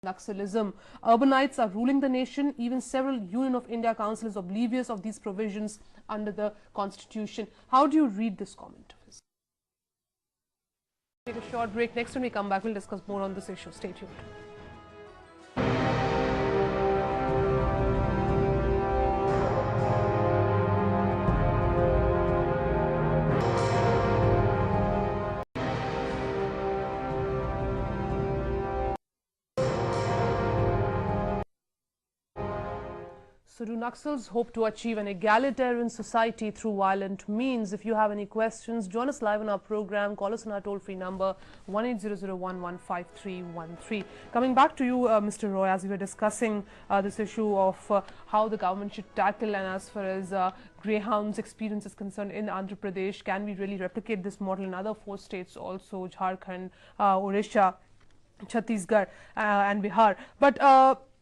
Naxalism. Urbanites are ruling the nation. Even several Union of India Council is oblivious of these provisions under the Constitution. How do you read this comment of his? Take a short break. Next when we come back, we'll discuss more on this issue. Stay tuned. So do Naxals hope to achieve an egalitarian society through violent means? If you have any questions, join us live on our program. Call us on our toll-free number 1800115313. Coming back to you, Mr. Roy, as we were discussing this issue of how the government should tackle, and as far as Greyhound's experience is concerned in Andhra Pradesh, can we really replicate this model in other 4 states also, Jharkhand, Odisha, Chhattisgarh and Bihar? But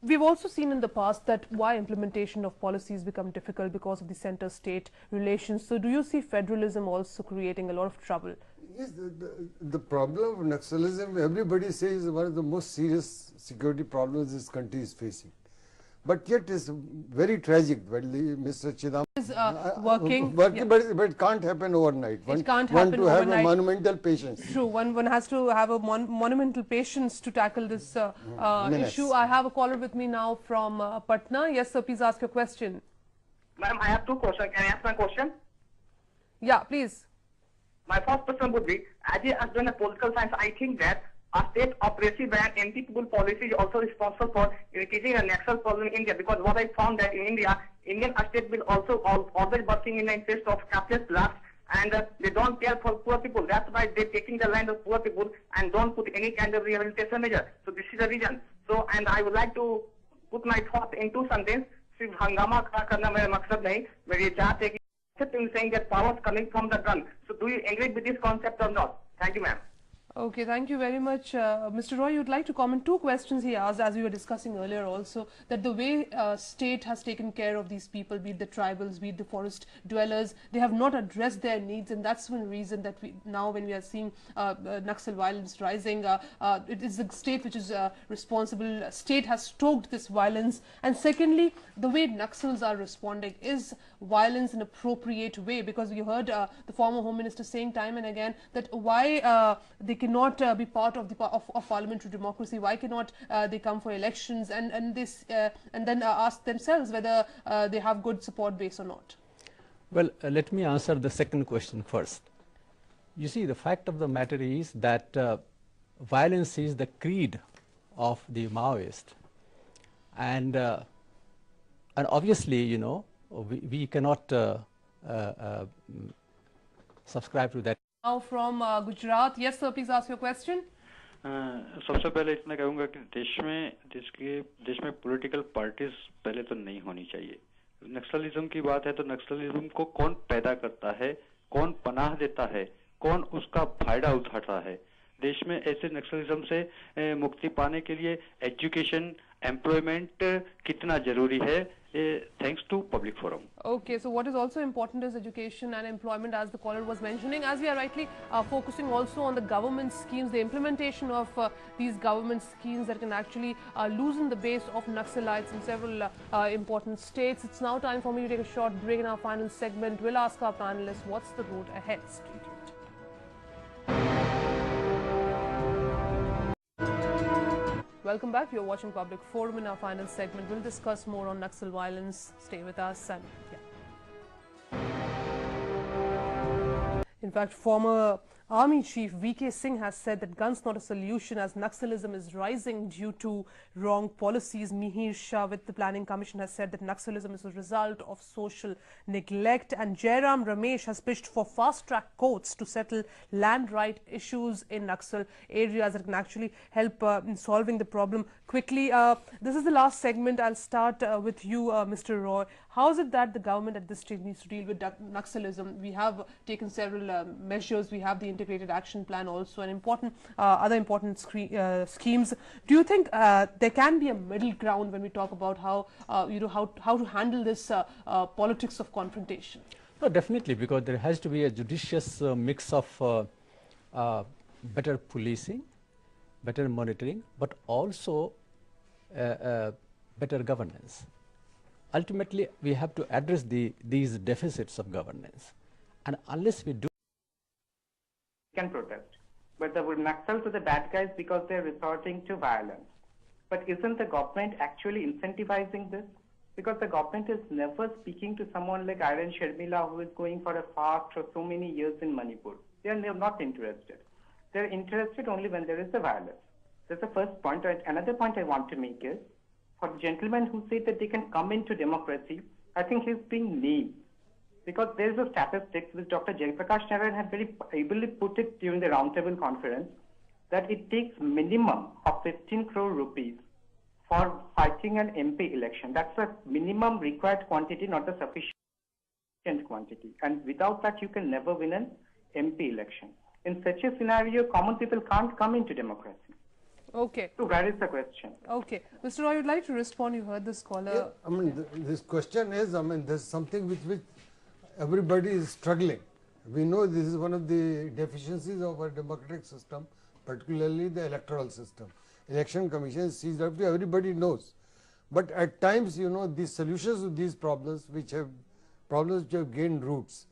we've also seen in the past that why implementation of policies become difficult because of the center-state relations. So do you see federalism also creating a lot of trouble? Yes, the problem of Naxalism, everybody says, is one of the most serious security problems this country is facing. But yet it's very tragic when Mr. Chidam is working, yeah. But it can't happen overnight. It can't happen overnight. One to have a monumental patience. True, one has to have a monumental patience to tackle this issue. I have a caller with me now from Patna. Yes, sir, please ask your question. Ma'am, I have 2 questions. Can I ask my question? Yeah, please. My first question would be, as a student of political science, I think that a state oppressive and anti-people policy is also responsible for increasing the naxal problem in India, because what I found that in India, Indian state will also always working in the interest of capitalist blacks, and they don't care for poor people. That's why they're taking the land of poor people and don't put any kind of rehabilitation measure. So this is the reason. So, and I would like to put my thoughts in 2 sentences. सिर्फ हंगामा खड़ा करना मेरा मकसद नहीं, मैं ये चाहते हैं कि saying that powers coming from the gun. So do you agree with this concept or not? Thank you, ma'am. Okay, thank you very much. Mr. Roy, you'd like to comment 2 questions he asked, as we were discussing earlier also, that the way state has taken care of these people, be it the tribals, be it the forest dwellers, they have not addressed their needs, and that's one reason that now when we are seeing Naxal violence rising, it is the state which is responsible. State has stoked this violence. And secondly, the way Naxals are responding, is violence an appropriate way? Because you heard the former Home Minister saying time and again that why they cannot be part of the parliamentary democracy. Why cannot they come for elections and then ask themselves whether they have good support base or not? Well, let me answer the second question first. You see, the fact of the matter is that violence is the creed of the Maoist, and obviously, you know, we cannot subscribe to that. Now from Gujarat, yes sir, please ask your question. सबसे पहले इतना कहूँगा कि देश में political parties पहले तो नहीं होनी चाहिए. नक्सलिज्म की बात है तो नक्सलिज्म को कौन पैदा करता है, कौन पनाह देता है, कौन उसका फायदा उठाता है. देश में ऐसे नक्सलिज्म से मुक्ति पाने के लिए एजुकेशन, एम्प्लॉयमेंट कितना जरूरी है, thanks to public forum. Okay, so what is also important is education and employment, as the caller was mentioning, as we are rightly focusing also on the government schemes, the implementation of these government schemes that can actually loosen the base of Naxalites in several important states. It's now time for me to take a short break. In our final segment, we'll ask our panelists what's the road ahead. Stay tuned. Welcome back. You're watching Public Forum. In our final segment, we'll discuss more on Naxal violence. Stay with us. And in fact, former Army Chief V.K. Singh has said that guns not a solution as Naxalism is rising due to wrong policies. Mihir Shah with the Planning Commission has said that Naxalism is a result of social neglect, and Jairam Ramesh has pitched for fast-track courts to settle land right issues in Naxal areas that can actually help in solving the problem quickly. This is the last segment. I'll start with you, Mr. Roy. How is it that the government at this stage needs to deal with Naxalism? We have taken several measures. We have the integrated action plan also, and other important schemes. Do you think there can be a middle ground when we talk about how how to handle this politics of confrontation? No, definitely, because there has to be a judicious mix of better policing, better monitoring, but also better governance. Ultimately, we have to address these deficits of governance, and unless we do, can protest. But the naxals are the bad guys because they're resorting to violence. But isn't the government actually incentivizing this? Because the government is never speaking to someone like Iron Sharmila who is going for a fast for so many years in Manipur. They are not interested. They're interested only when there is a violence. That's the first point. Another point I want to make is, for the gentleman who said that they can come into democracy, I think he's being naive. Because there is a statistics which Dr. Jayaprakash Narayan had very ably put it during the roundtable conference, that it takes minimum of 15 crore rupees for fighting an MP election. That's the minimum required quantity, not the sufficient quantity. And without that, you can never win an MP election. In such a scenario, common people can't come into democracy. Okay. So where is the question? Okay. Mr. Roy, I would like to respond. You heard this caller. Yeah, I mean, this question is, I mean, there's something with which everybody is struggling. We know this is one of the deficiencies of our democratic system, particularly the electoral system. Election Commission sees that everybody knows. But at times, you know, the solutions to these problems which have gained roots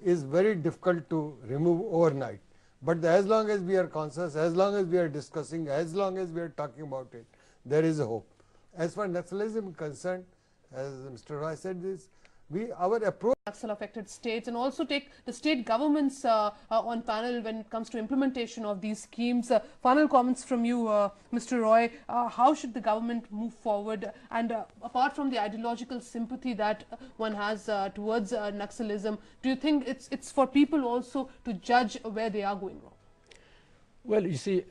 is very difficult to remove overnight. But as long as we are conscious, as long as we are discussing, as long as we are talking about it, there is a hope. As far as naxalism is concerned, as Mr. Roy said this, our approach Naxal affected states, and also take the state governments on panel when it comes to implementation of these schemes. Final comments from you, Mr. Roy. How should the government move forward? And apart from the ideological sympathy that one has towards Naxalism, do you think it's for people also to judge where they are going wrong? well, you see,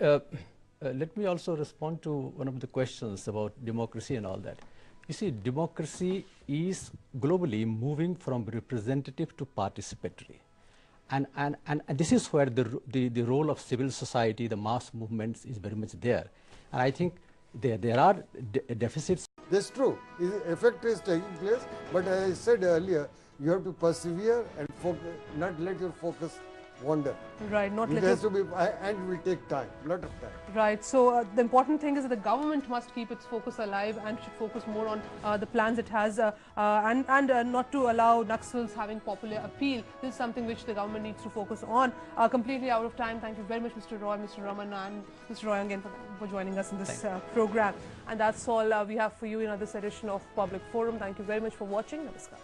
let me also respond to one of the questions about democracy and all that. You see, democracy is globally moving from representative to participatory. And this is where the role of civil society, the mass movements is very much there. And I think there are deficits. That's true. Effect is taking place, but as I said earlier, you have to persevere and not let your focus wander. Right, not it let has to be, and it will take time, a lot of time. Right, so the important thing is that the government must keep its focus alive and should focus more on the plans it has and not to allow Naxals having popular appeal. This is something which the government needs to focus on. Completely out of time. Thank you very much, Mr. Roy, Mr. Raman, and Mr. Roy again for joining us in this program. And that's all we have for you in this edition of Public Forum. Thank you very much for watching. Namaskar.